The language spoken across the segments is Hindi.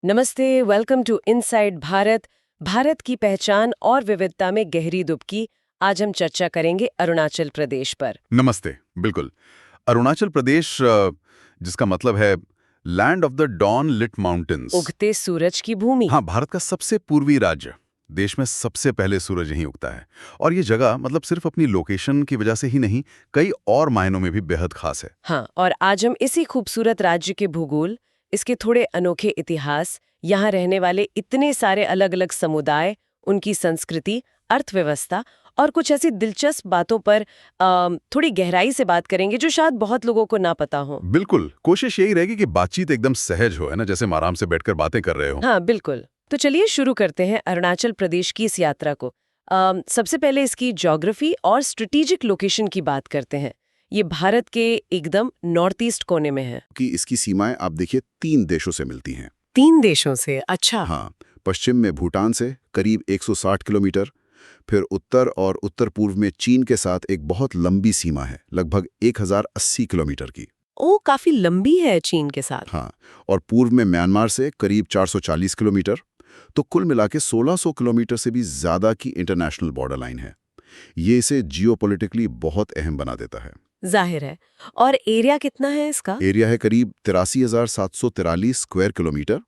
नमस्ते, welcome to inside Bharat. Bharat की पहचान और विविधता में गहरी डुबकी। आज हम चर्चा करेंगे अरुणाचल प्रदेश पर। नमस्ते। बिल्कुल। अरुणाचल प्रदेश जिसका मतलब है land of the dawn lit mountains. उगते सूरज की भूमि। हाँ, भारत का सबसे पूर्वी राज्य। देश में सबसे पहले सूरज यहीं उगता है। और ये जगह मतलब सिर्फ अपनी लोकेशन की वजह से ही नहीं, कई और मायनों में भी बेहद खास है। हाँ, और आज हम इसी खूबसूरत राज्य के भूगोल, इसके थोड़े अनोखे इतिहास, यहाँ रहने वाले इतने सारे अलग अलग समुदाय, उनकी संस्कृति, अर्थव्यवस्था और कुछ ऐसी दिलचस्प बातों पर थोड़ी गहराई से बात करेंगे जो शायद बहुत लोगों को ना पता हो। बिल्कुल, कोशिश यही रहेगी कि बातचीत एकदम सहज हो, है ना, जैसे हम आराम से बैठकर बातें कर रहे हो। हाँ, बिल्कुल। तो चलिए शुरू करते हैं अरुणाचल प्रदेश की इस यात्रा को। सबसे पहले इसकी ज्योग्राफी और स्ट्रेटेजिक लोकेशन की बात करते हैं। ये भारत के एकदम नॉर्थ ईस्ट कोने में है। कि इसकी सीमाएं आप देखिए 3 देशों से मिलती हैं। 3 देशों से? अच्छा। हाँ, पश्चिम में भूटान से करीब 160 किलोमीटर, फिर उत्तर और उत्तर पूर्व में चीन के साथ एक बहुत लंबी सीमा है, लगभग 1080 किलोमीटर की। ओ, काफी लंबी है चीन के साथ। हाँ, और पूर्व में म्यांमार से करीब 440 किलोमीटर। तो कुल मिला के 1600 किलोमीटर से भी ज्यादा की इंटरनेशनल बॉर्डर लाइन है। ये इसे जियोपॉलिटिकली बहुत अहम बना देता है। जाहिर है। और एरिया कितना है इसका? एरिया है करीब 83,743 स्क्वायर किलोमीटर।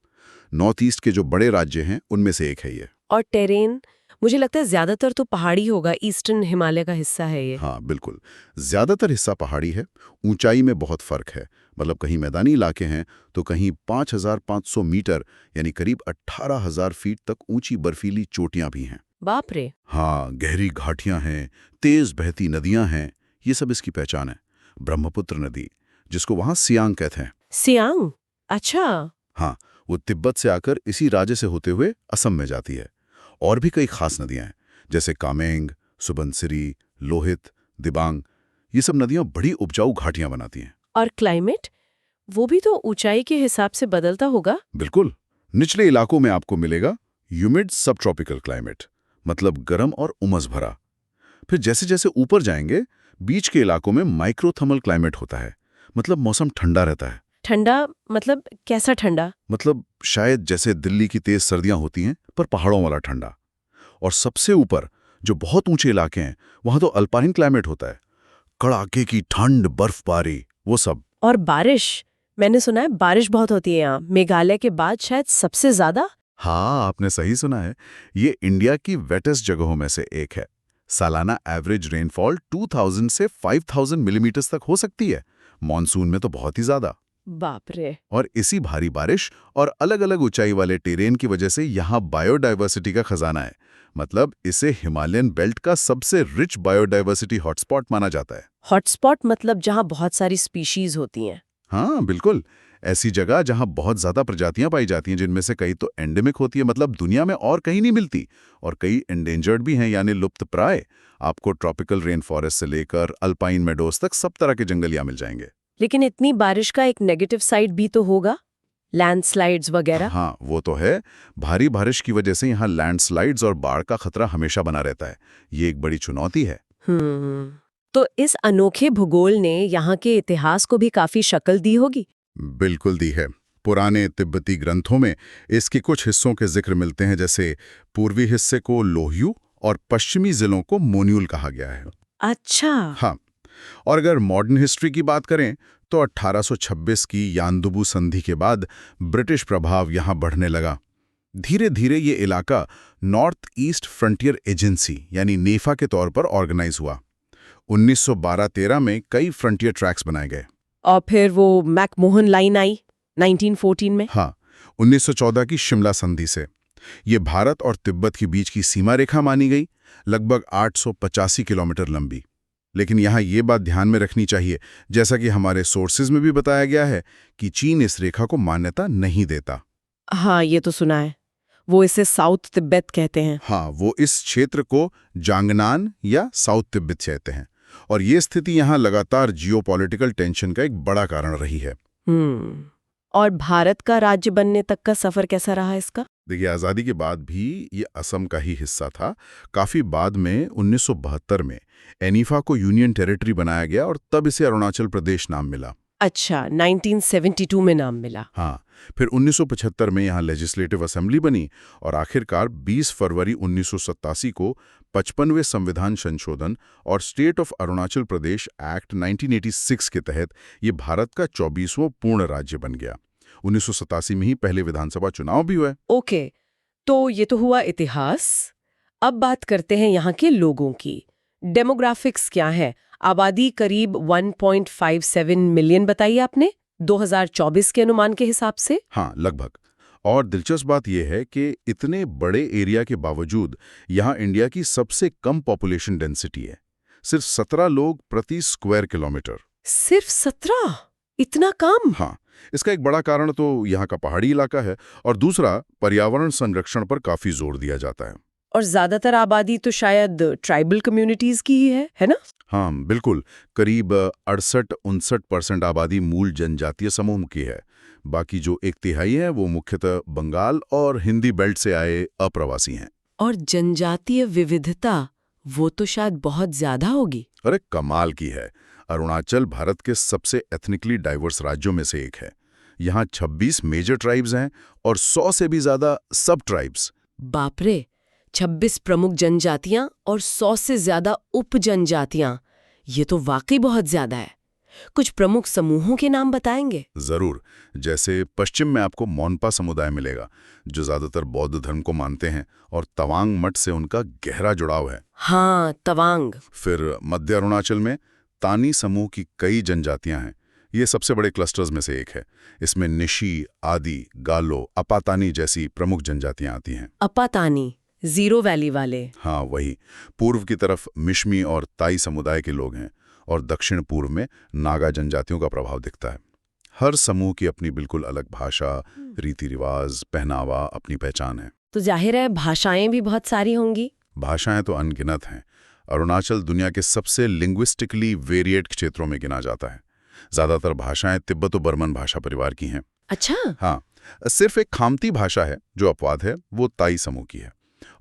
नॉर्थ ईस्ट के जो बड़े राज्य हैं उनमें से एक है ये। और टेरेन, मुझे लगता है ज्यादातर तो पहाड़ी होगा, ईस्टर्न हिमालय का हिस्सा है ये। हाँ बिल्कुल, ज्यादातर हिस्सा पहाड़ी है। ऊंचाई में बहुत फर्क है, मतलब कहीं मैदानी इलाके हैं तो कहीं 5,500 मीटर यानी करीब 18,000 फीट तक ऊंची बर्फीली चोटियां भी हैं। बाप रे। हाँ, गहरी घाटियां हैं, तेज बहती नदियां हैं, ये सब इसकी पहचान है। ब्रह्मपुत्र नदी, जिसको वहां सियांग कहते हैं। सियांग? अच्छा। हाँ, वो तिब्बत से आकर इसी राज्य से होते हुए असम में जाती है। और भी कई खास नदियां हैं, जैसे कामेंग, सुबनसिरी, लोहित, दिबांग। ये सब नदियां बड़ी उपजाऊ घाटियां बनाती हैं। और क्लाइमेट, वो भी तो ऊंचाई के हिसाब से बदलता होगा। बिल्कुल, निचले इलाकों में आपको मिलेगा ह्यूमिड सब ट्रॉपिकल क्लाइमेट, मतलब गर्म और उमस भरा। फिर जैसे जैसे ऊपर जाएंगे, बीच के इलाकों में माइक्रोथर्मल क्लाइमेट होता है, मतलब मौसम ठंडा रहता है। ठंडा मतलब कैसा ठंडा? मतलब शायद जैसे दिल्ली की तेज सर्दियां होती हैं, पर पहाड़ों वाला ठंडा। और सबसे ऊपर जो बहुत ऊंचे इलाके हैं, वहां तो अल्पाइन क्लाइमेट होता है, कड़ाके की ठंड, बर्फबारी, वो सब। और बारिश, मैंने सुना है बारिश बहुत होती है यहाँ, मेघालय के बाद शायद सबसे ज्यादा। हाँ, आपने सही सुना है। ये इंडिया की वेटेस्ट जगहों में से एक है। सालाना एवरेज रेनफॉल 2000 से 5000 मिलीमीटर्स तक हो सकती है, मॉनसून में तो बहुत ही ज्यादा। बाप रे। और इसी भारी बारिश और अलग अलग ऊंचाई वाले टेरेन की वजह से यहाँ बायोडाइवर्सिटी का खजाना है। मतलब इसे हिमालयन बेल्ट का सबसे रिच बायोडाइवर्सिटी हॉटस्पॉट माना जाता है। हॉटस्पॉट मतलब जहाँ बहुत सारी स्पीशीज होती हैं। हाँ बिल्कुल, ऐसी जगह जहाँ बहुत ज्यादा प्रजातियां पाई जाती हैं, जिनमें से कई तो एंडेमिक होती है, मतलब दुनिया में और कहीं नहीं मिलती, और कई एंडेंजर्ड भी हैं, यानी लुप्त प्राय। आपको ट्रॉपिकल रेन फॉरेस्ट से लेकर अल्पाइन मेडोज तक सब तरह के जंगल यहाँ मिल जाएंगे। लेकिन इतनी बारिश का एक नेगेटिव साइड भी तो होगा, लैंडस्लाइड्स वगैरह। हाँ, वो तो है। भारी बारिश की वजह से यहाँ लैंडस्लाइड्स और बाढ़ का खतरा हमेशा बना रहता है। ये एक बड़ी चुनौती है। तो इस अनोखे भूगोल ने यहाँ के इतिहास को भी काफी शक्ल दी होगी। बिल्कुल दी है। पुराने तिब्बती ग्रंथों में इसके कुछ हिस्सों के जिक्र मिलते हैं, जैसे पूर्वी हिस्से को लोह्यू और पश्चिमी जिलों को मोन्यूल कहा गया है। अच्छा। हाँ, और अगर मॉडर्न हिस्ट्री की बात करें तो 1826 की यानदुबू संधि के बाद ब्रिटिश प्रभाव यहाँ बढ़ने लगा। धीरे धीरे ये इलाका नॉर्थ ईस्ट फ्रंटियर एजेंसी यानी नेफा के तौर पर ऑर्गेनाइज हुआ। 1912-13 में कई फ्रंटियर ट्रैक्स बनाए गए। और फिर वो मैकमोहन लाइन आई 1914 में। हाँ, 1914 की शिमला संधि से ये भारत और तिब्बत के बीच की सीमा रेखा मानी गई, लगभग 885 किलोमीटर लंबी। लेकिन यहाँ ये बात ध्यान में रखनी चाहिए, जैसा कि हमारे सोर्सेज में भी बताया गया है, कि चीन इस रेखा को मान्यता नहीं देता। हाँ, ये तो सुना है। वो इसे साउथ तिब्बत कहते हैं। हाँ, वो इस क्षेत्र को जांगनान या साउथ तिब्बत कहते हैं। और ये स्थिति यहाँ लगातार जियोपॉलिटिकल टेंशन का एक बड़ा कारण रही है। और भारत का राज्य बनने तक का सफर कैसा रहा इसका? देखिए, आज़ादी के बाद भी ये असम का ही हिस्सा था। काफ़ी बाद में 1972 में एनीफा को यूनियन टेरिटरी बनाया गया और तब इसे अरुणाचल प्रदेश नाम मिला। अच्छा, 1972 में नाम मिला। हाँ, फिर 1975 में यहाँ लेजिस्लेटिव असेंबली बनी और आखिरकार 20 फरवरी 1987 को 55वें संविधान संशोधन और state of Arunachal Pradesh act 1986 के तहत ये भारत का 24वां पूर्ण राज्य बन गया। 1987 में ही पहले विधानसभा चुनाव भी हुए। ओके, तो ये तो हुआ इतिहास। अब बात करते हैं यहाँ के लोगों की। डेमोग्राफिक्स क्या है? आबादी करीब 1.57 मिलियन बताई आपने 2024 के अनुमान के हिसाब से। हाँ, लगभग। और दिलचस्प बात यह है कि इतने बड़े एरिया के बावजूद यहाँ इंडिया की सबसे कम पॉपुलेशन डेंसिटी है, सिर्फ 17 लोग प्रति स्क्वायर किलोमीटर। सिर्फ 17? इतना कम? हाँ, इसका एक बड़ा कारण तो यहाँ का पहाड़ी इलाका है और दूसरा पर्यावरण संरक्षण पर काफी जोर दिया जाता है। और ज्यादातर आबादी तो शायद ट्राइबल कम्युनिटीज की ही है ना? हाँ, बिल्कुल। करीब 68-69% आबादी मूल जनजातीय समूह की है। बाकी जो 1/3 है वो मुख्यतः बंगाल और हिंदी बेल्ट से आए अप्रवासी हैं। और जनजातीय विविधता वो तो शायद बहुत ज्यादा होगी। अरे कमाल की है। अरुणाचल भारत के सबसे एथनिकली डाइवर्स राज्यों में से एक है। यहाँ 26 मेजर ट्राइब्स हैं और 100 से भी ज्यादा सब ट्राइब्स। बाप रे, 26 प्रमुख जनजातियां और 100 से ज्यादा उप जनजातियां। ये तो वाकई बहुत ज्यादा है। कुछ प्रमुख समूहों के नाम बताएंगे? जरूर। जैसे पश्चिम में आपको मोनपा समुदाय मिलेगा, जो ज्यादातर बौद्ध धर्म को मानते हैं और तवांग मठ से उनका गहरा जुड़ाव है। हाँ, तवांग। फिर मध्य अरुणाचल में तानी समूह की कई जनजातियां हैं। ये सबसे बड़े क्लस्टर्स में से एक है। इसमें निशी, आदि, गालो, अपातानी जैसी प्रमुख जनजातियां आती हैं। अपातानी, जीरो वैली वाले। हाँ, वही। पूर्व की तरफ मिशमी और ताई समुदाय के लोग हैं और दक्षिण पूर्व में नागा जनजातियों का प्रभाव दिखता है। हर समूह की अपनी बिल्कुल अलग भाषा, रीति रिवाज, पहनावा, अपनी पहचान है। तो जाहिर है भाषाएं भी बहुत सारी होंगी। भाषाएं तो अनगिनत हैं। अरुणाचल दुनिया के सबसे लिंग्विस्टिकली वेरिएट क्षेत्रों में गिना जाता है। ज्यादातर भाषाएं तिब्बतो-बर्मन भाषा परिवार की हैं। अच्छा। हाँ, सिर्फ एक खामती भाषा है जो अपवाद है, वो ताई समूह की है।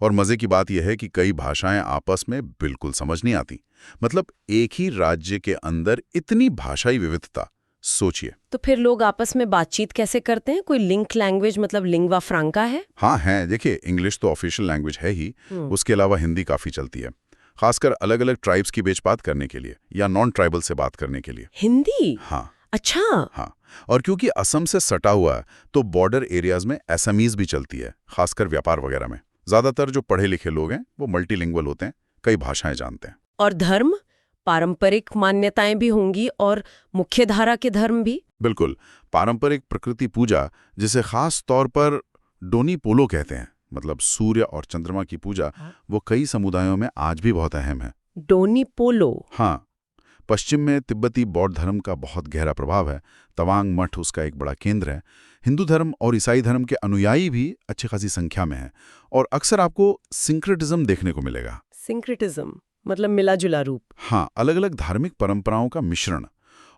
और मजे की बात यह है कि कई भाषाएं आपस में बिल्कुल समझ नहीं आती। मतलब एक ही राज्य के अंदर इतनी भाषाई विविधता, सोचिए। तो फिर लोग आपस में बातचीत कैसे करते हैं? कोई लिंक लैंग्वेज मतलब लिंग्वा फ्रांका है? हाँ है। देखिए, इंग्लिश तो ऑफिशियल लैंग्वेज है ही, उसके अलावा हिंदी काफी चलती है, खासकर अलग अलग ट्राइब्स की बेचबात करने के लिए या नॉन ट्राइबल से बात करने के लिए। हिंदी? हाँ। अच्छा। हाँ, और क्योंकि असम से सटा हुआ है तो बॉर्डर एरियाज में असमीज भी चलती है, खासकर व्यापार वगैरह में। ज्यादातर जो पढ़े लिखे लोग हैं वो मल्टीलिंगुअल होते हैं, कई भाषाएं जानते हैं। और धर्म, पारंपरिक मान्यताएं भी होंगी और मुख्य धारा के धर्म भी? बिल्कुल। पारंपरिक प्रकृति पूजा, जिसे खास तौर पर डोनी पोलो कहते हैं, मतलब सूर्य और चंद्रमा की पूजा, वो कई समुदायों में आज भी बहुत अहम है। डोनी पोलो? हाँ। पश्चिम में तिब्बती बौद्ध धर्म का बहुत गहरा प्रभाव है। तवांग मठ उसका एक बड़ा केंद्र है। हिंदू धर्म और ईसाई धर्म के अनुयायी भी अच्छी खासी संख्या में हैं और अक्सर आपको सिंक्रेटिज्म देखने को मिलेगा। सिंक्रेटिज्म मतलब मिला जुला रूप? हाँ, अलग अलग धार्मिक परंपराओं का मिश्रण।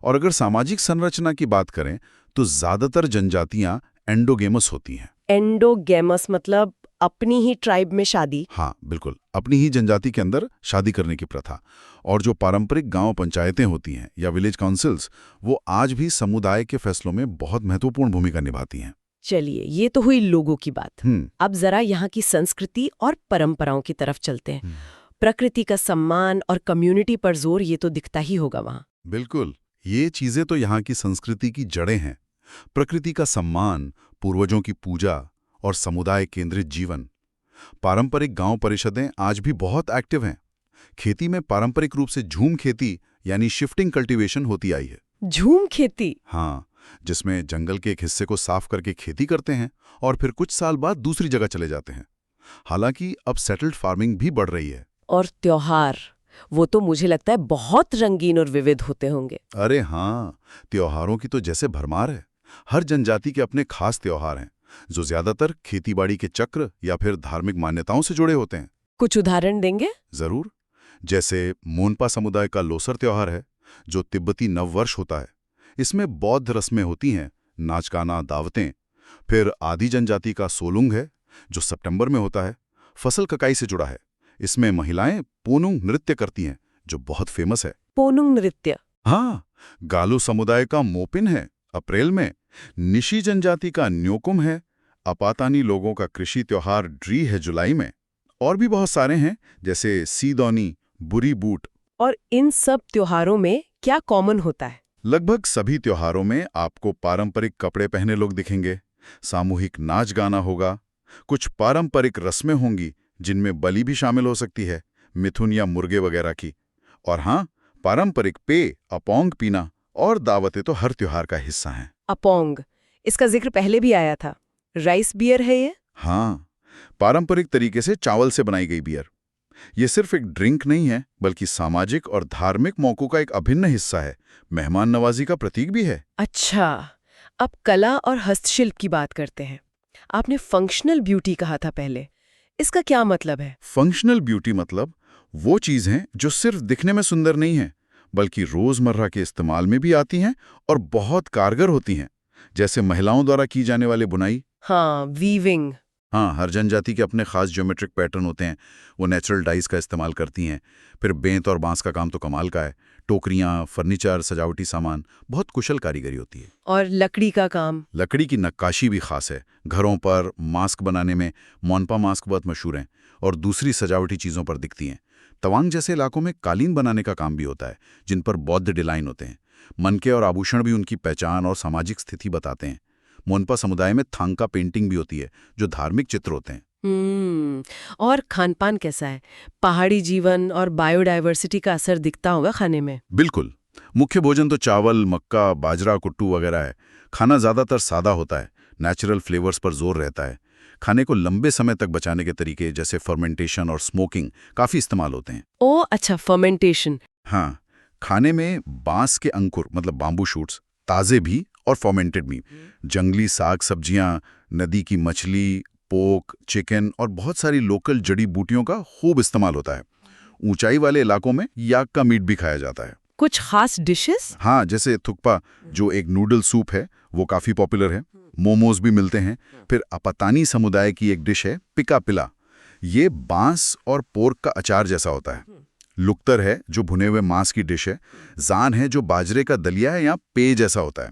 और अगर सामाजिक संरचना की बात करें तो ज्यादातर जनजातियां एंडोगेमस होती हैं। एंडोगेमस मतलब अपनी ही ट्राइब में शादी? हाँ, बिल्कुल। अपनी ही जनजाति के अंदर शादी करने की प्रथा। और जो पारंपरिक गांव पंचायतें होती हैं या विलेज काउंसिल्स, वो आज भी समुदाय के फैसलों में बहुत महत्वपूर्ण भूमिका निभाती हैं। चलिए, ये तो हुई लोगों की बात। अब जरा यहाँ की संस्कृति और परंपराओं की तरफ चलते हैं। प्रकृति का सम्मान और कम्युनिटी पर जोर, ये तो दिखता ही होगा वहाँ। बिल्कुल। ये चीजें तो यहाँ की संस्कृति की जड़ें हैं। प्रकृति का सम्मान, पूर्वजों की पूजा और समुदाय केंद्रित जीवन। पारंपरिक गांव परिषदें आज भी बहुत एक्टिव हैं। खेती में पारंपरिक रूप से झूम खेती यानी शिफ्टिंग कल्टीवेशन होती आई है। झूम खेती? हाँ, जिसमें जंगल के एक हिस्से को साफ करके खेती करते हैं और फिर कुछ साल बाद दूसरी जगह चले जाते हैं। हालांकि अब सेटल्ड फार्मिंग भी बढ़ रही है। और त्योहार, वो तो मुझे लगता है बहुत रंगीन और विविध होते होंगे। अरे हाँ, त्योहारों की तो जैसे भरमार है। हर जनजाति के अपने खास त्योहार हैं जो ज्यादातर खेतीबाड़ी के चक्र या फिर धार्मिक मान्यताओं से जुड़े होते हैं। कुछ उदाहरण देंगे? जरूर। जैसे मोनपा समुदाय का लोसर त्योहार है, जो तिब्बती नववर्ष होता है। इसमें बौद्ध रस्में होती हैं, नाच गाना, दावतें। फिर आदि जनजाति का सोलुंग है, जो सितंबर में होता है, फसल कटाई से जुड़ा है। इसमें महिलाएं पोनुंग नृत्य करती हैं, जो बहुत फेमस है। पोनुंग नृत्य? हाँ। गालो समुदाय का मोपिन है, अप्रैल में निशी जनजाति का न्योकुम है। अपातानी लोगों का कृषि त्योहार ड्री है जुलाई में। और भी बहुत सारे हैं, जैसे सीदौनी, बुरी बूट। और इन सब त्योहारों में क्या कॉमन होता है? लगभग सभी त्योहारों में आपको पारंपरिक कपड़े पहने लोग दिखेंगे, सामूहिक नाच गाना होगा, कुछ पारंपरिक रस्में होंगी जिनमें बलि भी शामिल हो सकती है, मिथुन या मुर्गे वगैरह की। और हाँ, पारंपरिक पेय अपोंग पीना और दावतें तो हर त्योहार का हिस्सा हैं। अपोंग, इसका जिक्र पहले भी आया था। राइस बियर है ये? हाँ, पारंपरिक तरीके से चावल से बनाई गई बियर। ये सिर्फ एक ड्रिंक नहीं है, बल्कि सामाजिक और धार्मिक मौकों का एक अभिन्न हिस्सा है, मेहमान नवाजी का प्रतीक भी है। अच्छा, अब कला और हस्तशिल्प की बात करते हैं। आपने फंक्शनल ब्यूटी कहा था पहले, इसका क्या मतलब है? फंक्शनल ब्यूटी मतलब वो चीज़ हैं जो सिर्फ दिखने में सुंदर नहीं है, बल्कि रोजमर्रा के इस्तेमाल में भी आती हैं और बहुत कारगर होती हैं। जैसे महिलाओं द्वारा की जाने वाले बुनाई। हाँ, वीविंग। हाँ, हर जनजाति के अपने खास ज्योमेट्रिक पैटर्न होते हैं, वो नेचुरल डाइस का इस्तेमाल करती हैं। फिर बेंत और बांस का काम तो कमाल का है। टोकरियाँ, फर्नीचर, सजावटी सामान, बहुत कुशल कारीगरी होती है। और लकड़ी का काम? लकड़ी की नक्काशी भी खास है। घरों पर मास्क बनाने में मोनपा मास्क बहुत मशहूर हैं और दूसरी सजावटी चीज़ों पर दिखती हैं। तवांग जैसे इलाकों में कालीन बनाने का काम भी होता है, जिन पर बौद्ध डिजाइन होते हैं। मनके और आभूषण भी उनकी पहचान और सामाजिक स्थिति बताते हैं। मोनपा समुदाय में थांका पेंटिंग भी होती है, जो धार्मिक चित्र होते हैं। और खानपान कैसा है? पहाड़ी जीवन और बायोडायवर्सिटी का असर दिखता होगा खाने में? बिल्कुल। मुख्य भोजन तो चावल, मक्का, बाजरा, कुट्टू वगैरह है। खाना ज़्यादातर सादा होता है, नेचुरल फ्लेवर्स पर जोर रहता है। खाने को लंबे समय तक बचाने के तरीके जैसे फर्मेंटेशन और स्मोकिंग काफ़ी इस्तेमाल होते हैं। ओह अच्छा, फर्मेंटेशन। हाँ, खाने में बांस के अंकुर मतलब बाम्बू शूट्स, ताज़े भी और फर्मेंटेड भी, जंगली साग सब्जियां, नदी की मछली, पोक, चिकन और बहुत सारी लोकल जड़ी बूटियों का खूब इस्तेमाल होता है। ऊंचाई वाले इलाकों में याक का मीट भी खाया जाता है। कुछ खास डिशेस? हाँ, जैसे थुक्पा, जो एक नूडल सूप है, वो काफ़ी पॉपुलर है। मोमोज भी मिलते हैं। फिर अपातानी समुदाय की एक डिश है पिका पिला। ये बांस और पोर्क का अचार जैसा होता है। लुक्तर है, जो भुने हुए मांस की डिश है। जान है, जो बाजरे का दलिया है या पेय जैसा होता है।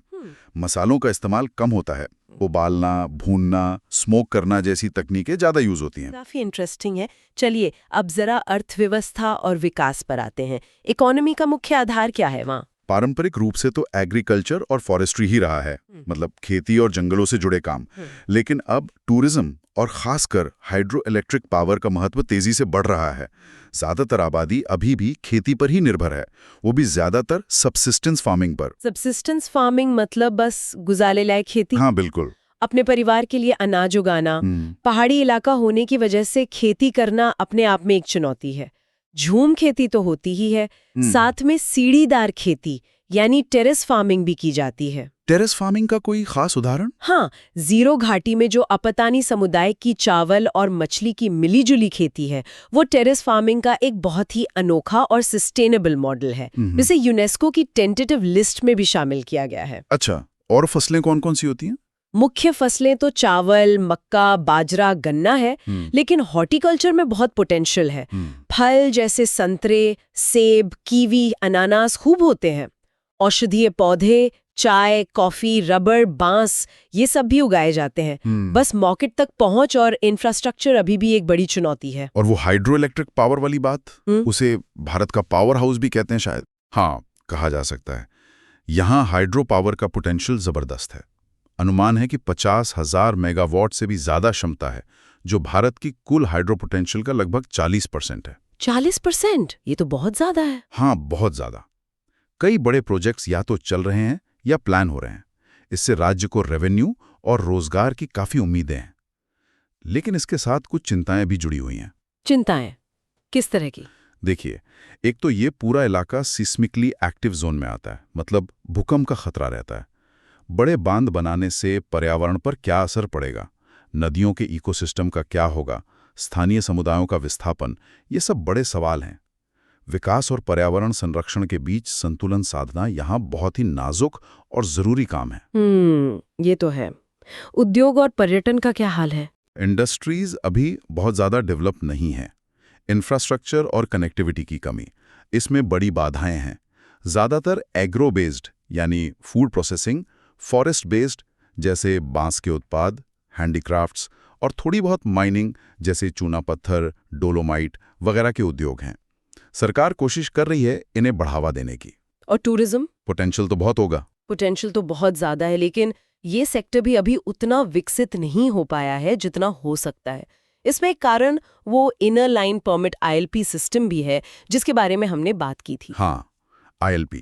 मसालों का इस्तेमाल कम होता है। उबालना, भूनना, स्मोक करना जैसी तकनीकें ज़्यादा यूज होती हैं। काफी इंटरेस्टिंग है। चलिए अब जरा अर्थव्यवस्था और विकास पर आते हैं। इकोनॉमी का मुख्य आधार क्या है वहाँ? पारंपरिक रूप से तो एग्रीकल्चर और फॉरेस्ट्री ही रहा है, मतलब खेती और जंगलों से जुड़े काम। लेकिन अब टूरिज्म और खासकर हाइड्रो इलेक्ट्रिक पावर का महत्व तेजी से बढ़ रहा है। ज्यादातर आबादी अभी भी खेती पर ही निर्भर है, वो भी ज्यादातर सबसिस्टेंस फार्मिंग पर। सबसिस्टेंस फार्मिंग मतलब बस गुजारे लायक खेती? हाँ बिल्कुल। अपने परिवार के लिए अनाज उगाना। पहाड़ी इलाका होने की वजह से खेती करना अपने आप में एक चुनौती है। झूम खेती तो होती ही है, साथ में सीढ़ीदार खेती यानी टेरेस फार्मिंग भी की जाती है। टेरेस फार्मिंग का कोई खास उदाहरण? हाँ, जीरो घाटी में जो अपतानी समुदाय की चावल और मछली की मिलीजुली खेती है, वो टेरेस फार्मिंग का एक बहुत ही अनोखा और सस्टेनेबल मॉडल है, जिसे यूनेस्को की टेंटेटिव लिस्ट में भी शामिल किया गया है। अच्छा, और फसलें कौन कौन सी होती हैं? मुख्य फसलें तो चावल, मक्का, बाजरा, गन्ना है, लेकिन हॉर्टिकल्चर में बहुत पोटेंशियल है। फल जैसे संतरे, सेब, कीवी, अनानास खूब होते हैं। औषधीय पौधे, चाय, कॉफी, रबर, बांस, ये सब भी उगाए जाते हैं। बस मार्केट तक पहुंच और इंफ्रास्ट्रक्चर अभी भी एक बड़ी चुनौती है। और वो हाइड्रो इलेक्ट्रिक पावर वाली बात, उसे भारत का पावर हाउस भी कहते हैं शायद। हाँ, कहा जा सकता है। यहाँ हाइड्रो पावर का पोटेंशियल जबरदस्त है। अनुमान है कि 50,000 मेगावाट से भी ज्यादा क्षमता है, जो भारत की कुल हाइड्रो पोटेंशियल का लगभग 40% है। 40%? ये तो बहुत ज्यादा है। हाँ, बहुत ज्यादा। कई बड़े प्रोजेक्ट्स या तो चल रहे हैं या प्लान हो रहे हैं। इससे राज्य को रेवेन्यू और रोजगार की काफी उम्मीदें हैं। लेकिन इसके साथ कुछ चिंताएं भी जुड़ी हुई हैं। चिंताएं किस तरह की? देखिए, एक तो ये पूरा इलाका सिस्मिकली एक्टिव जोन में आता है, मतलब भूकंप का खतरा रहता है। बड़े बांध बनाने से पर्यावरण पर क्या असर पड़ेगा, नदियों के इकोसिस्टम का क्या होगा, स्थानीय समुदायों का विस्थापन, ये सब बड़े सवाल हैं। विकास और पर्यावरण संरक्षण के बीच संतुलन साधना यहाँ बहुत ही नाजुक और जरूरी काम है। ये तो है। उद्योग और पर्यटन का क्या हाल है? इंडस्ट्रीज अभी बहुत ज्यादा डेवलप नहीं है। इंफ्रास्ट्रक्चर और कनेक्टिविटी की कमी, इसमें बड़ी बाधाएं हैं। ज्यादातर एग्रो बेस्ड यानी फूड प्रोसेसिंग, फॉरेस्ट बेस्ड जैसे बांस के उत्पाद, हैंडीक्राफ्ट्स और थोड़ी बहुत माइनिंग जैसे चूना पत्थर, डोलोमाइट वगैरह के उद्योग हैं। सरकार कोशिश कर रही है इन्हें बढ़ावा देने की। और टूरिज्म? पोटेंशियल तो बहुत होगा। पोटेंशियल तो बहुत ज्यादा है, लेकिन ये सेक्टर भी अभी उतना विकसित नहीं हो पाया है जितना हो सकता है। इसमें एक कारण वो inner line permit ILP system भी है, जिसके बारे में हमने बात की थी। हाँ, ILP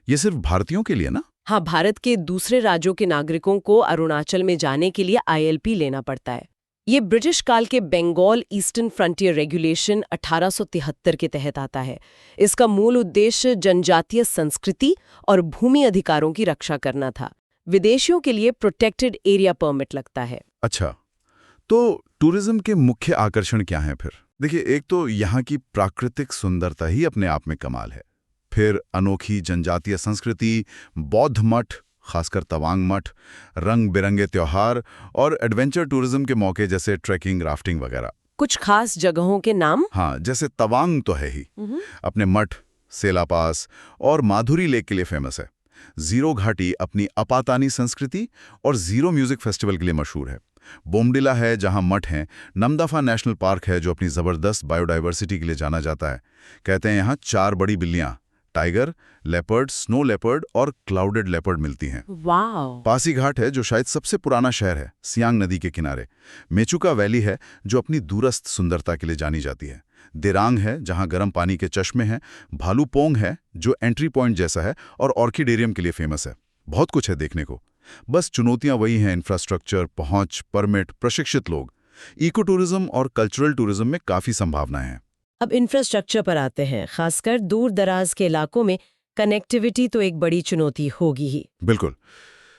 ये सिर्फ भारतीयों के लिए ना? हाँ, भारत के दूसरे राज्यों के नागरिकों को अरुणाचल में जाने के लिए ILP लेना पड़ता है। ये ब्रिटिश काल के बंगाल ईस्टर्न फ्रंटियर रेगुलेशन 1873 के तहत आता है। इसका मूल उद्देश्य जनजातीय संस्कृति और भूमि अधिकारों की रक्षा करना था। विदेशियों के लिए प्रोटेक्टेड एरिया परमिट लगता है। अच्छा, तो टूरिज्म के मुख्य आकर्षण क्या हैं फिर? देखिए, एक तो यहाँ की प्राकृतिक सुंदरता ही अपने आप में कमाल है। फिर अनोखी जनजातीय संस्कृति, बौद्ध मठ, खासकर तवांग मठ, रंग बिरंगे त्योहार और एडवेंचर टूरिज्म के मौके जैसे ट्रैकिंग, राफ्टिंग वगैरह। कुछ खास जगहों के नाम? हाँ, जैसे तवांग तो है ही, अपने मठ, सेला पास और माधुरी लेक के लिए फेमस है। जीरो घाटी अपनी अपातानी संस्कृति और जीरो म्यूजिक फेस्टिवल के लिए मशहूर है। बोमडिला है जहां मठ हैं। नमदफा नेशनल पार्क है जो अपनी जबरदस्त बायोडाइवर्सिटी के लिए जाना जाता है। कहते हैं यहाँ 4 बड़ी बिल्लियां, टाइगर, लेपर्ड, स्नो लेपर्ड और क्लाउडेड लेपर्ड मिलती हैं। वाओ! पासी घाट है जो शायद सबसे पुराना शहर है, सियांग नदी के किनारे। मेचुका वैली है जो अपनी दूरस्थ सुंदरता के लिए जानी जाती है। दिरांग है जहां गर्म पानी के चश्मे हैं। भालूपोंग है जो एंट्री पॉइंट जैसा है और ऑर्किडेरियम के लिए फेमस है। बहुत कुछ है देखने को। बस चुनौतियां वही हैं, इंफ्रास्ट्रक्चर, पहुंच, परमिट, प्रशिक्षित लोग। इको टूरिज्म और कल्चरल टूरिज्म में काफी संभावनाएं हैं। अब इंफ्रास्ट्रक्चर पर आते हैं। खासकर दूर दराज के इलाकों में कनेक्टिविटी तो एक बड़ी चुनौती होगी ही। बिल्कुल,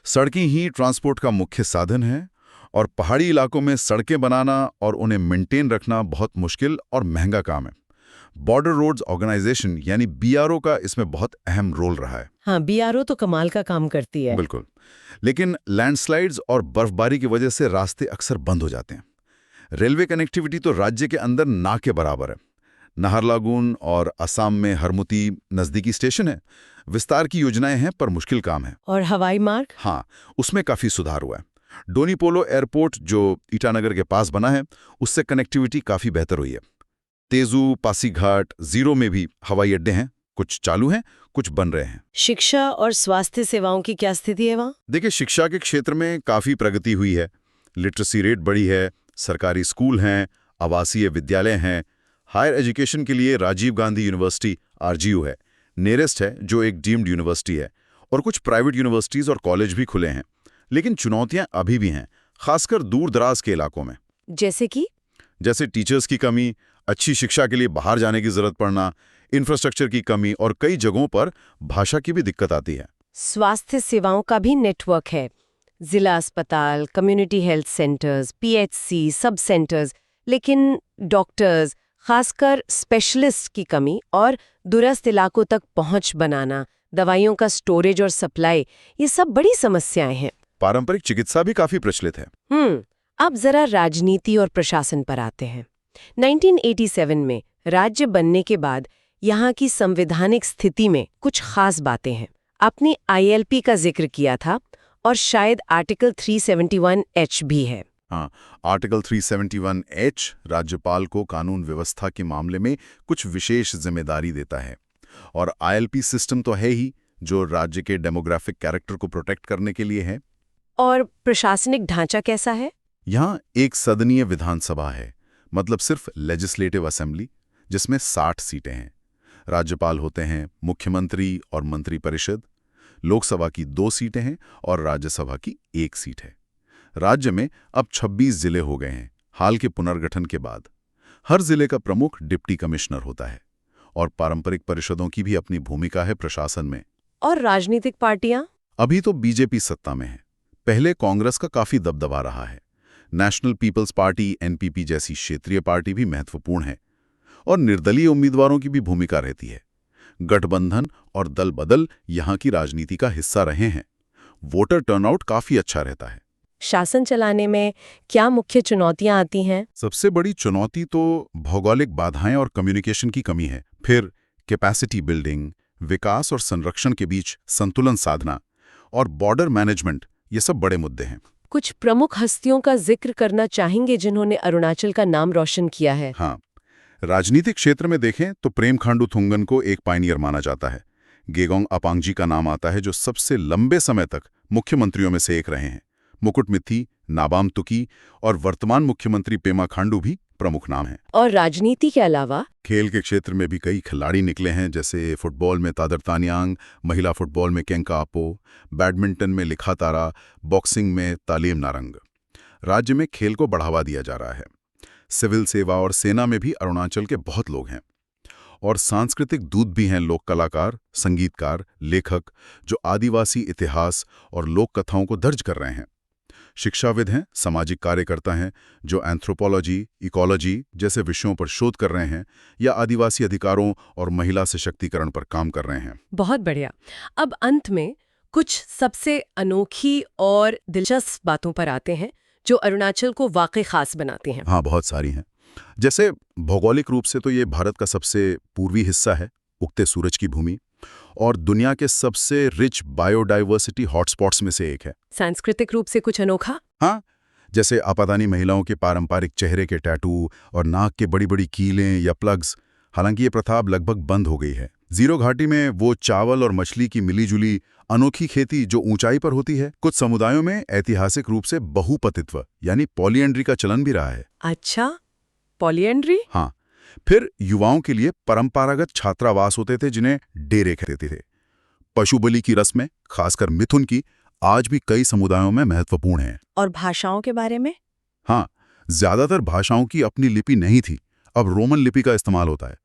सड़कें ही ट्रांसपोर्ट का मुख्य साधन है और पहाड़ी इलाकों में सड़कें बनाना और उन्हें मेंटेन रखना बहुत मुश्किल और महंगा काम है। बॉर्डर रोड्स ऑर्गेनाइजेशन यानी BRO का इसमें बहुत अहम रोल रहा है। हाँ, BRO तो कमाल का काम करती है। बिल्कुल, लेकिन लैंडस्लाइड्स और बर्फबारी की वजह से रास्ते अक्सर बंद हो जाते हैं। रेलवे कनेक्टिविटी तो राज्य के अंदर ना के बराबर है। नाहरलागुन और असम में हरमुती नज़दीकी स्टेशन है। विस्तार की योजनाएं हैं पर मुश्किल काम है। और हवाई मार्ग? हाँ, उसमें काफ़ी सुधार हुआ है। डोनीपोलो एयरपोर्ट जो ईटानगर के पास बना है, उससे कनेक्टिविटी काफ़ी बेहतर हुई है। तेजू, पासीघाट, जीरो में भी हवाई अड्डे हैं। कुछ चालू हैं, कुछ बन रहे हैं। शिक्षा और स्वास्थ्य सेवाओं की क्या स्थिति है वहाँ? देखिए, शिक्षा के क्षेत्र में काफ़ी प्रगति हुई है। लिटरेसी रेट बढ़ी है, सरकारी स्कूल हैं, आवासीय विद्यालय हैं। हायर एजुकेशन के लिए राजीव गांधी यूनिवर्सिटी RGU है, नियरेस्ट है, जो एक डीम्ड यूनिवर्सिटी है। और कुछ प्राइवेट यूनिवर्सिटीज़ और कॉलेज भी खुले हैं। लेकिन चुनौतियां अभी भी हैं, खासकर दूर दराज के इलाकों में। जैसे टीचर्स की कमी, अच्छी शिक्षा के लिए बाहर जाने की जरूरत पड़ना, इंफ्रास्ट्रक्चर की कमी और कई जगहों पर भाषा की भी दिक्कत आती है। स्वास्थ्य सेवाओं का भी नेटवर्क है। जिला अस्पताल, कम्युनिटी हेल्थ सेंटर्स, PHC, सब सेंटर्स, लेकिन डॉक्टर्स, खासकर स्पेशलिस्ट की कमी और दूरस्थ इलाकों तक पहुंच बनाना, दवाइयों का स्टोरेज और सप्लाई, ये सब बड़ी समस्याएं हैं। पारंपरिक चिकित्सा भी काफी प्रचलित है। अब जरा राजनीति और प्रशासन पर आते हैं। 1987 में राज्य बनने के बाद यहाँ की संवैधानिक स्थिति में कुछ खास बातें हैं। आपने ILP का जिक्र किया था और शायद आर्टिकल 371H भी है। हाँ, आर्टिकल 371H राज्यपाल को कानून व्यवस्था के मामले में कुछ विशेष जिम्मेदारी देता है। और ILP सिस्टम तो है ही, जो राज्य के डेमोग्राफिक कैरेक्टर को प्रोटेक्ट करने के लिए है। और प्रशासनिक ढांचा कैसा है? यहाँ एक सदनीय विधानसभा है, मतलब सिर्फ लेजिस्लेटिव असेंबली, जिसमें 60 सीटें हैं। राज्यपाल होते हैं, मुख्यमंत्री और मंत्रिपरिषद। लोकसभा की 2 सीटें हैं और राज्यसभा की 1 सीट है। राज्य में अब 26 जिले हो गए हैं हाल के पुनर्गठन के बाद। हर जिले का प्रमुख डिप्टी कमिश्नर होता है और पारंपरिक परिषदों की भी अपनी भूमिका है प्रशासन में। और राजनीतिक पार्टियां? अभी तो BJP सत्ता में है। पहले कांग्रेस का काफी दबदबा रहा है। नेशनल पीपल्स पार्टी NPP जैसी क्षेत्रीय पार्टी भी महत्वपूर्ण है और निर्दलीय उम्मीदवारों की भी भूमिका रहती है। गठबंधन और दल बदल यहाँ की राजनीति का हिस्सा रहे हैं। वोटर टर्नआउट काफी अच्छा रहता है। शासन चलाने में क्या मुख्य चुनौतियां आती हैं? सबसे बड़ी चुनौती तो भौगोलिक बाधाएं और कम्युनिकेशन की कमी है। फिर कैपेसिटी बिल्डिंग, विकास और संरक्षण के बीच संतुलन साधना और बॉर्डर मैनेजमेंट, ये सब बड़े मुद्दे हैं। कुछ प्रमुख हस्तियों का जिक्र करना चाहेंगे जिन्होंने अरुणाचल का नाम रोशन किया है। हाँ, राजनीतिक क्षेत्र में देखें तो प्रेम खांडू थुंगन को एक पायनियर माना जाता है। गेगोंग अपांगजी का नाम आता है, जो सबसे लंबे समय तक मुख्यमंत्रियों में से एक रहे हैं। मुकुट मिथी, नाबाम तुकी और वर्तमान मुख्यमंत्री पेमा खांडू भी प्रमुख नाम हैं। और राजनीति के अलावा खेल के क्षेत्र में भी कई खिलाड़ी निकले हैं, जैसे फुटबॉल में तादर तानियांग, महिला फुटबॉल में केंका आपो, बैडमिंटन में लिखा तारा, बॉक्सिंग में तालीम नारंग। राज्य में खेल को बढ़ावा दिया जा रहा है। सिविल सेवा और सेना में भी अरुणाचल के बहुत लोग हैं। और सांस्कृतिक दूत भी हैं लोक कलाकार, संगीतकार, लेखक, जो आदिवासी इतिहास और लोक कथाओं को दर्ज कर रहे हैं। शिक्षाविद हैं, सामाजिक कार्यकर्ता हैं, जो एंथ्रोपोलॉजी, इकोलॉजी जैसे विषयों पर शोध कर रहे हैं या आदिवासी अधिकारों और महिला सशक्तिकरण पर काम कर रहे हैं। बहुत बढ़िया। अब अंत में कुछ सबसे अनोखी और दिलचस्प बातों पर आते हैं जो अरुणाचल को वाकई खास बनाती हैं। हाँ, बहुत सारी हैं। जैसे भौगोलिक रूप से तो ये भारत का सबसे पूर्वी हिस्सा है, उगते सूरज की भूमि, और दुनिया के सबसे रिच बायोडाइवर्सिटी हॉटस्पॉट्स में से एक है। सांस्कृतिक रूप से कुछ अनोखा? हाँ, जैसे आपातानी महिलाओं के पारंपरिक चेहरे के टैटू और नाक के बड़ी बड़ी कीलें या प्लग्स। हालांकि ये प्रथा अब लगभग बंद हो गई है। जीरो घाटी में वो चावल और मछली की मिलीजुली अनोखी खेती जो ऊंचाई पर होती है। कुछ समुदायों में ऐतिहासिक रूप से बहुपतित्व यानी पॉलीएंड्री का चलन भी रहा है। अच्छा, पॉलीएंड्री? हाँ, फिर युवाओं के लिए परंपरागत छात्रावास होते थे, जिन्हें डेरे कहते थे। पशु बलि की रस्में, खासकर मिथुन की, आज भी कई समुदायों में महत्वपूर्ण हैं। और भाषाओं के बारे में? हाँ, ज्यादातर भाषाओं की अपनी लिपि नहीं थी, अब रोमन लिपि का इस्तेमाल होता है।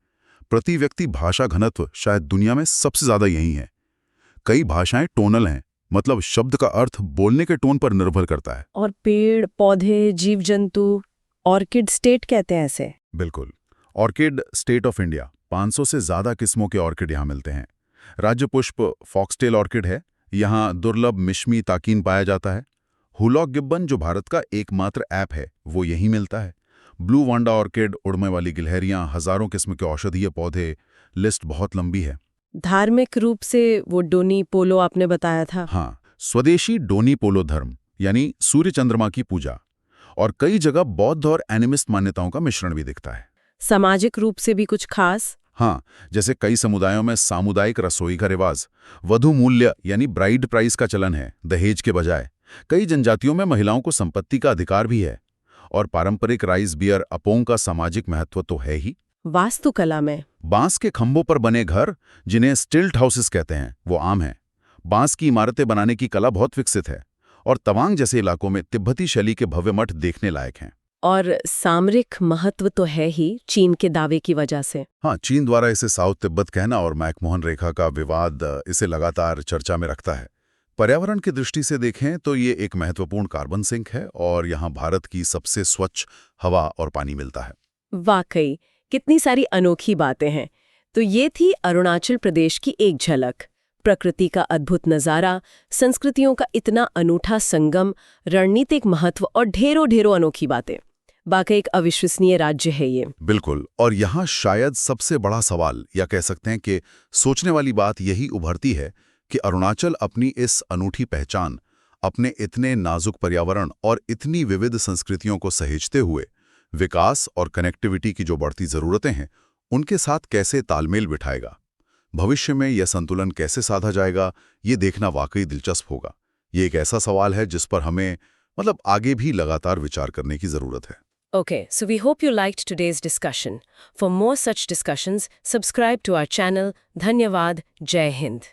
प्रति व्यक्ति भाषा घनत्व शायद दुनिया में सबसे ज्यादा यही है। कई भाषाएं टोनल हैं, मतलब शब्द का अर्थ बोलने के टोन पर निर्भर करता है। और पेड़, पौधे, जीव जंतु, ऑर्किड स्टेट कहते हैं ऐसे? बिल्कुल। ऑर्किड स्टेट ऑफ इंडिया, 500 से ज्यादा किस्मों के ऑर्किड यहाँ मिलते हैं। राज्य पुष्प फॉक्सटेल ऑर्किड है, यहाँ दुर्लभ मिश्मी ताकीन पाया जाता है। हुलॉक गिब्बन, जो भारत का एकमात्र ऐप है, वो यहीं मिलता है। ब्लू वांडा ऑर्किड, उड़ने वाली गिलहरियां, हजारों किस्म के औषधीय पौधे, लिस्ट बहुत लंबी है। धार्मिक रूप से वो डोनी पोलो आपने बताया था। हाँ, स्वदेशी डोनी पोलो धर्म यानी सूर्य चंद्रमा की पूजा, और कई जगह बौद्ध और एनिमिस्ट मान्यताओं का मिश्रण भी दिखता है। सामाजिक रूप से भी कुछ खास? हाँ, जैसे कई समुदायों में सामुदायिक रसोई का रिवाज, वधु मूल्य यानी ब्राइड प्राइस का चलन है, दहेज के बजाय। कई जनजातियों में महिलाओं को संपत्ति का अधिकार भी है। और पारंपरिक राइस बियर अपोंग का सामाजिक महत्व तो है ही। वास्तुकला में बांस के खंभों पर बने घर, जिन्हें स्टिल्ट हाउसेस कहते हैं, वो आम हैं। बांस की इमारतें बनाने की कला बहुत विकसित है, और तवांग जैसे इलाकों में तिब्बती शैली के भव्य मठ देखने लायक हैं। और सामरिक महत्व तो है ही, चीन के दावे की वजह से। हाँ, चीन द्वारा इसे साउथ तिब्बत कहना और मैकमोहन रेखा का विवाद इसे लगातार चर्चा में रखता है। पर्यावरण की दृष्टि से देखें तो ये एक महत्वपूर्ण कार्बन सिंक है, और यहाँ भारत की सबसे स्वच्छ हवा और पानी मिलता है। वाकई कितनी सारी अनोखी बातें हैं। तो ये थी अरुणाचल प्रदेश की एक झलक। प्रकृति का अद्भुत नज़ारा, संस्कृतियों का इतना अनूठा संगम, रणनीतिक महत्व और ढेरों अनोखी बातें। वाकई एक अविश्वसनीय राज्य है ये। बिल्कुल। और यहाँ शायद सबसे बड़ा सवाल, या कह सकते हैं कि सोचने वाली बात यही उभरती है कि अरुणाचल अपनी इस अनूठी पहचान, अपने इतने नाजुक पर्यावरण और इतनी विविध संस्कृतियों को सहेजते हुए विकास और कनेक्टिविटी की जो बढ़ती ज़रूरतें हैं, उनके साथ कैसे तालमेल बिठाएगा। भविष्य में यह संतुलन कैसे साधा जाएगा, ये देखना वाकई दिलचस्प होगा। ये एक ऐसा सवाल है जिस पर हमें आगे भी लगातार विचार करने की ज़रूरत है। Okay, so we hope you liked today's discussion. For more such discussions, subscribe to our channel. Dhanyavad. Jai Hind.